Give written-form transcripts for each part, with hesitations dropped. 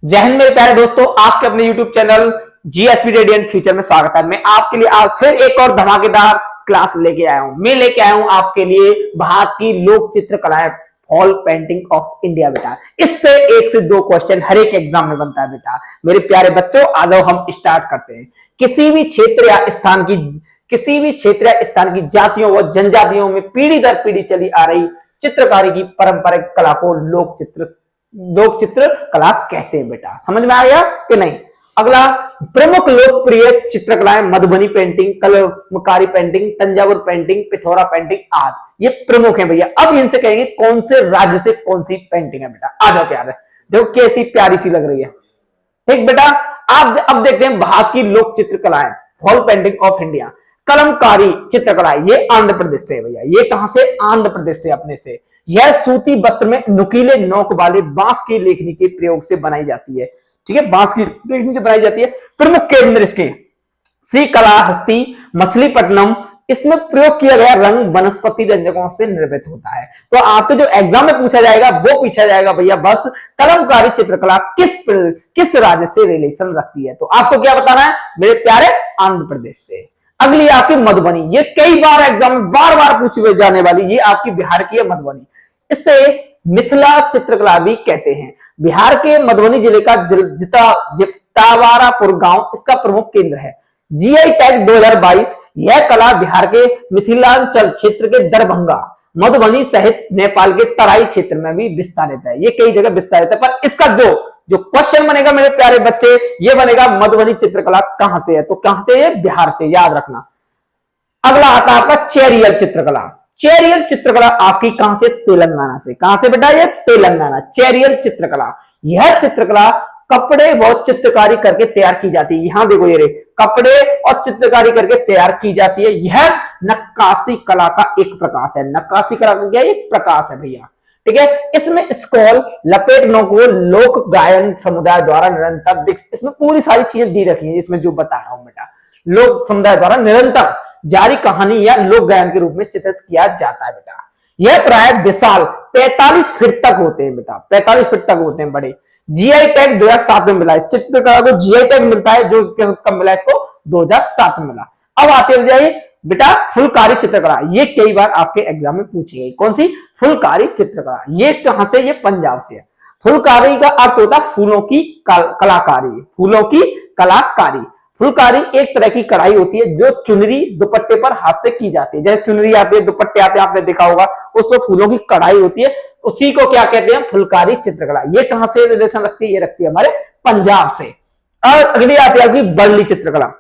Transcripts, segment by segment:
जय हिंद मेरे प्यारे दोस्तों, आपके अपने YouTube channel GSV radiant future में स्वागत है। मैं आपके लिए आज फिर एक और धमाकेदार क्लास लेके आया हूं। मैं लेके आया हूं आपके लिए भारत की लोक चित्रकलाएं, फॉल पेंटिंग ऑफ इंडिया। बेटा इससे एक से दो क्वेश्चन हर एक एग्जाम में बनता है। बेटा मेरे प्यारे बच्चों, आ जाओ हम स्टार्ट करते हैं। किसी भी क्षेत्र या स्थान की जातियों व जनजातियों में पीढ़ी दर पीढ़ी चली आ रही चित्रकारी की पारंपरिक कला को लोक चित्र कला कहते हैं। बेटा समझ में आ गया कि नहीं? अगला, प्रमुख लोकप्रिय चित्रकलाएं Madhubani painting, Kalamkari painting, Thanjavur painting, Pithora painting आदि, ये प्रमुख है भैया। अब इनसे कहेंगे कौन से राज्य से कौन सी पेंटिंग है। बेटा आ जाओ प्यारे, देखो कैसी प्यारी सी लग रही है। ठीक बेटा, आप अब देखते हैं भारत की लोक चित्रकलाएं, folk painting of India. Kalamkari चित्रकला ये आंध्र प्रदेश से है भैया। ये कहां से? आंध्र प्रदेश से, अपने से। यह सूती वस्त्र में नुकीले नोक वाले बांस की लेखनी के प्रयोग से बनाई जाती है। ठीक है, बांस की लेखनी से बनाई जाती है। प्रमुख केंद्र इसके श्रीकालाहस्ती, मछलीपट्टनम। इसमें प्रयोग किया गया रंग वनस्पति रंजकों से निर्मित होता है। तो आपके जो एग्जाम में पूछा जाएगा वो पूछा जाएगा भैया बस कलमकारी चित्रकला किस राज्य से रिलेशन रखती है। तो आपको क्या बताना है मेरे प्यारे? आंध्र प्रदेश से। अगली आपकी मधुबनी, ये कई बार एग्जाम में बार बार पूछी जाने वाली, ये आपकी बिहार की है मधुबनी। इससे मिथिला चित्रकला भी कहते हैं। बिहार के मधुबनी जिले का जितावारापुर गांव इसका प्रमुख केंद्र है। GI tag 2022। यह कला बिहार के मिथिलांचल क्षेत्र के दरभंगा, मधुबनी सहित नेपाल के तराई क्षेत्र में भी विस्तारित है। ये कई जगह विस्तारित है, पर इसका जो क्वेश्चन बनेगा मेरे प्यारे बच्चे, ये बनेगा मधुबनी चित्रकला कहां से है। तो कहां से है? बिहार से, याद रखना। अगला आता है आपका चेरियल चित्रकला। चेरियल चित्रकला आपकी कहां से? तेलंगाना से। कहां से बेटा? ये तेलंगाना। चेरियल चित्रकला, यह चित्रकला कपड़े व चित्रकारी करके तैयार की जाती है। यहां देखो, ये रे कपड़े और चित्रकारी करके तैयार की जाती है। यह नक्काशी कला का एक प्रकाश है। नक्काशी कला का क्या? एक प्रकाश है भैया। ठीक है, इसमें स्क्रॉल, लपेटनों को लोक गायन समुदाय द्वारा निरंतर, इसमें पूरी सारी चीजें दी रखी है। इसमें जो बता रहा हूं बेटा, लोक समुदाय द्वारा निरंतर जारी कहानी या लोक गायन के रूप में चित्रित किया जाता है। बेटा यह प्राय विशाल 45 फीट तक होते हैं। बेटा 45 फीट तक होते हैं, बड़े। जीआई टैग 2007 में मिला। इस चित्रकला को जीआई टैग मिलता है, जो कब मिला इसको? 2007 में मिला। अब आते हो जाइए बेटा फुलकारी चित्रकला। ये कई बार आपके एग्जाम में पूछी गई। कौन सी? फुलकारी चित्रकला। ये कहां से? ये पंजाब से है। फुलकारी का अर्थ होता है फूलों की कलाकारी। फूलों की कलाकारी। फुलकारी एक तरह की कढ़ाई होती है जो चुनरी दुपट्टे पर हाथ से की जाती है। जैसे चुनरी आती है, दुपट्टे आते हैं, आपने देखा होगा, उस पर फूलों की कढ़ाई होती है, उसी को क्या कहते हैं? फुलकारी चित्रकला। ये कहां से रिलेशन रखती है? ये रखती है हमारे पंजाब से। और अगली आती है आपकी बर्ली चित्रकला।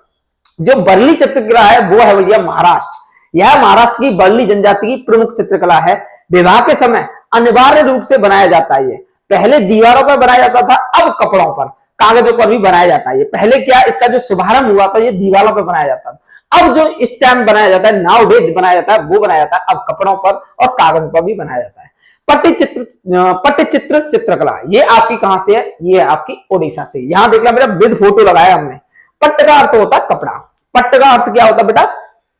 जो बर्ली चित्रकला है वो है भैया महाराष्ट्र। यह महाराष्ट्र की बर्ली जनजाति की प्रमुख चित्रकला है। विवाह के समय अनिवार्य रूप से बनाया जाता है। ये पहले दीवारों पर बनाया जाता था, अब कपड़ों पर, कागजों पर भी बनाया जाता है। ये पहले क्या, इसका जो शुभारंभ हुआ था ये दीवारों पर बनाया जाता था। अब जो स्टैम्प बनाया जाता है, नाउ डेज बनाया जाता है, वो बनाया जाता है अब कपड़ों पर और कागज पर भी बनाया जाता है। पट्टचित्र चित्रकला, ये आपकी कहां से है? ये आपकी ओडिशा से। यहां देख लिया मेरा, विद फोटो लगाया हमने। पट्ट का अर्थ होता है कपड़ा। पट्ट का अर्थ क्या होता है बेटा?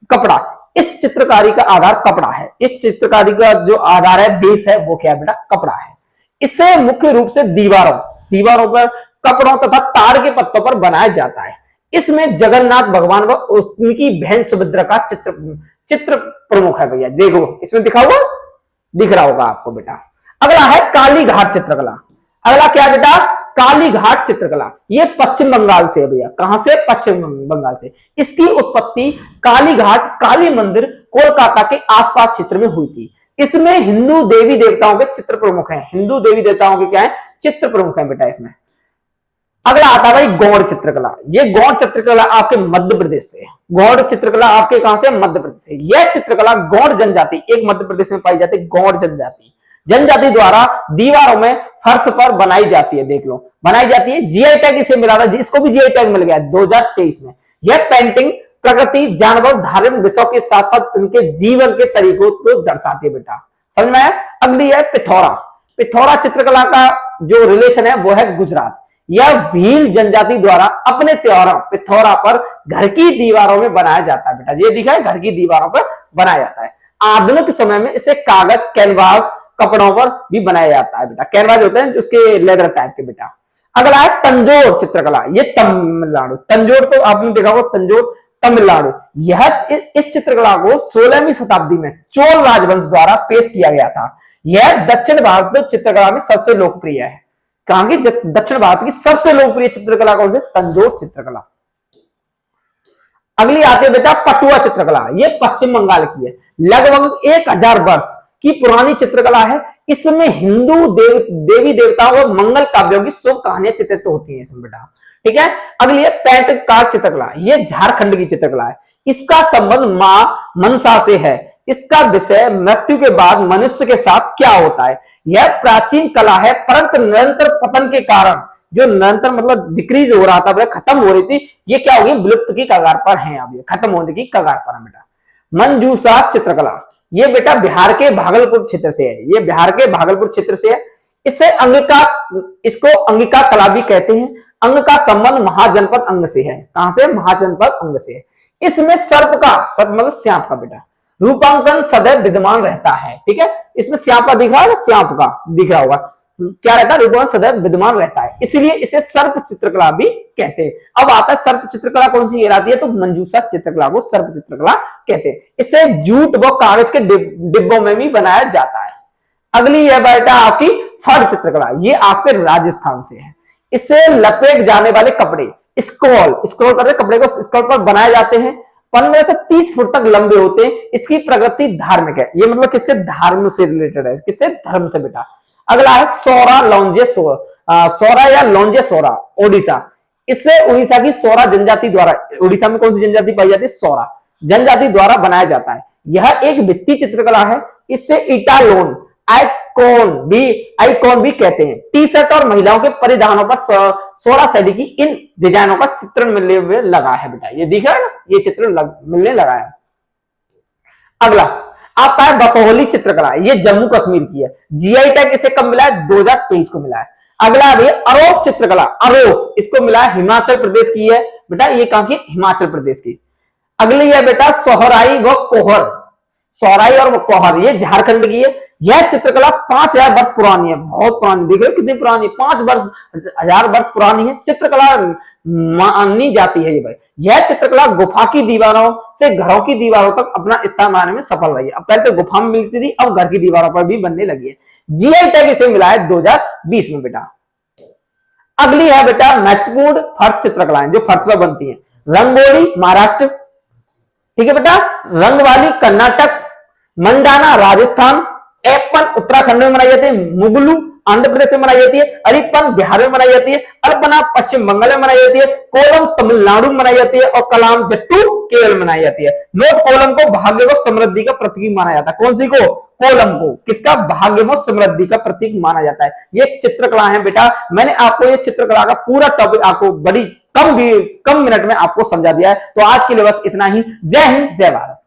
कपड़ा। इस चित्रकारी का आधार कपड़ा है। इस चित्रकारी का जो आधार है, बेस है, वो क्या है बेटा? कपड़ा है। इसे मुख्य रूप से दीवारों पर कपड़ों तथा ताड़ के पत्तों पर बनाया जाता है। इसमें जगन्नाथ भगवान व उनकी बहन सुभद्रा का चित्र प्रमुख है भैया। देखो इसमें दिख रहा होगा आपको बेटा। अगला है काली घाट चित्रकला। अगला क्या बेटा? काली घाट चित्रकला। ये पश्चिम बंगाल से है भैया। कहां से? पश्चिम बंगाल से। इसकी उत्पत्ति काली घाट काली मंदिर कोलकाता के आसपास क्षेत्र में हुई थी। इसमें हिंदू देवी देवताओं के चित्र प्रमुख हैं। हिंदू देवी देवताओं के क्या है? चित्र प्रमुख है बेटा इसमें। अगला आता है भाई गौड़ चित्रकला। ये गौड़ चित्रकला आपके मध्य प्रदेश से। गौड़ चित्रकला आपके कहां से? मध्य प्रदेश से। यह चित्रकला गौड़ जनजाति, एक मध्य प्रदेश में पाई जाती है गौड़ जनजाति द्वारा दीवारों में फर्श पर बनाई जाती है। देख लो, बनाई जाती है। जीआई टैग इसे मिला था, इसको भी जीआई टैग मिल गया 2023 में। यह पेंटिंग प्रकृति, जानवर, धार्मिक विषयों के साथ साथ उनके जीवन के तरीकों को दर्शाती है बेटा। समझ में आया? अगली है पिथौरा। पिथौरा चित्रकला का जो रिलेशन है वो है गुजरात। यह भील जनजाति द्वारा अपने त्योहारों पिथौरा पर घर की दीवारों में बनाया जाता है बेटा। ये दिखा है, घर की दीवारों पर बनाया जाता है। आधुनिक समय में इसे कागज, कैनवास, कपड़ों पर भी बनाया जाता है बेटा। कैनवास होते हैं उसके लेदर टाइप के बेटा। अगला है तंजौर चित्रकला, ये तमिलनाडु, तंजौर तो आपने देखा होगा, तंजौर तमिलनाडु। यह इस चित्रकला को 16वीं शताब्दी में चोल राजवंश द्वारा पेश किया गया था। यह दक्षिण भारत में चित्रकला में सबसे लोकप्रिय है। कहां की? दक्षिण भारत की सबसे लोकप्रिय चित्रकला कौन सी? तंजौर चित्रकला। अगली आती है बेटा पटुआ चित्रकला, ये पश्चिम बंगाल की है। लगभग 1000 वर्ष की पुरानी चित्रकला है। इसमें हिंदू देवी देवताओं और मंगल काव्यों की शुभ कहानियां चित्रित होती है इसमें बेटा, ठीक है। अगली है पैंटकार चित्रकला, ये झारखंड की चित्रकला है। इसका संबंध मां मनसा से है। इसका विषय मृत्यु के बाद मनुष्य के साथ क्या होता है। यह प्राचीन कला है, परंतु निरंतर पतन के कारण, जो निरंतर मतलब डिक्रीज हो रहा था, खत्म हो रही थी, ये क्या होगी? विलुप्त की कगार पर है, अब ये खत्म होने की कगार पर है बेटा। मंजूषा चित्रकला, ये बेटा बिहार के भागलपुर क्षेत्र से है। ये बिहार के भागलपुर क्षेत्र से है। इसको अंगिका कला भी कहते हैं। अंग का संबंध महाजनपद अंग से है। कहां से? महाजनपद अंग से है। इसमें सर्प मतलब सांप का बेटा रूपांकन सदैव विद्यमान रहता है, ठीक है। इसमें सांप का दिख रहा है ना, सांप का दिख रहा होगा, क्या रहता है? रूपांकन सदैव विद्यमान रहता है, इसलिए इसे सर्प चित्रकला भी कहते हैं। अब आता है सर्प चित्रकला कौन सी कहलाती है? तो मंजूषा चित्रकला को सर्प चित्रकला कहते हैं। इसे जूट व कागज के डिब्बों में भी बनाया जाता है। अगली है बेटा आपकी फर चित्रकला, ये आपके राजस्थान से है। इससे लपेट जाने वाले कपड़े स्क्रॉल करके कपड़े को स्क्रॉल पर बनाए जाते हैं। 15 से 30 फुट तक लंबे होते हैं। इसकी प्रकृति धार्मिक है। ये मतलब किससे? धर्म से रिलेटेड है। किससे? धर्म से बेटा। अगला है सौरा लौंजे सौरा या लौंजे सौरा, ओडिशा। इससे उड़ीसा की सौरा जनजाति द्वारा, उड़ीसा में कौन सी जनजाति पाई जाती है? सौरा जनजाति द्वारा बनाया जाता है। यह एक भित्ति चित्रकला है। इससे इटालोन आइकॉन भी कहते हैं। टी शर्ट और महिलाओं के परिधानों पर सौरा शैली की इन डिजाइनों का चित्रण मिलने हुए लगा है बेटा। ये दिख रहा है ना, ये चित्र मिलने लगा है। अगला आपका है बसोहली चित्रकला, ये जम्मू कश्मीर की है। जीआई टैग इसे कब मिला है? 2023 को मिला है। अगला है अरोफ चित्रकला, अरोफ इसको मिला है, हिमाचल प्रदेश की है बेटा। ये कहां की? हिमाचल प्रदेश की। अगली है बेटा सोहराई व कोहर, सोहराई और कोहर, ये झारखंड की है। यह चित्रकला 5000 वर्ष पुरानी है, बहुत पुरानी। देख रहे हो कितनी पुरानी? 5000 वर्ष पुरानी है। चित्रकला मानी जाती है ये भाई। यह चित्रकला गुफा की दीवारों से घरों की दीवारों तक अपना स्थान बनाने में सफल रही है। अब पहले तो गुफा में मिलती थी, अब घर की दीवारों पर भी बनने लगी है। जीआई टैग इसे मिला है 2020 में बेटा। अगली है बेटा महत्वपूर्ण फर्श चित्रकलाएं जो फर्श पर बनती है। रंगोली महाराष्ट्र, ठीक है बेटा। रंगवाली कर्नाटक, मंडाना राजस्थान, एपन उत्तराखंड में मनाई जाती है, मुगलू आंध्र प्रदेश में मनाई जाती है, अरिपन बिहार में मनाई जाती है, अल्पना पश्चिम बंगाल में मनाई जाती है, कोलम तमिलनाडु में मनाई जाती है और कलाम जट्टू केरल में मनाई जाती है। नोट कोलम को भाग्य व समृद्धि का प्रतीक माना जाता है। कौन सी को? कोलम को। किसका? भाग्य व समृद्धि का प्रतीक माना जाता है। ये चित्रकला है बेटा। मैंने आपको ये चित्रकला का पूरा टॉपिक आपको बड़ी कम मिनट में आपको समझा दिया है। तो आज के लिए बस इतना ही। जय हिंद, जय भारत।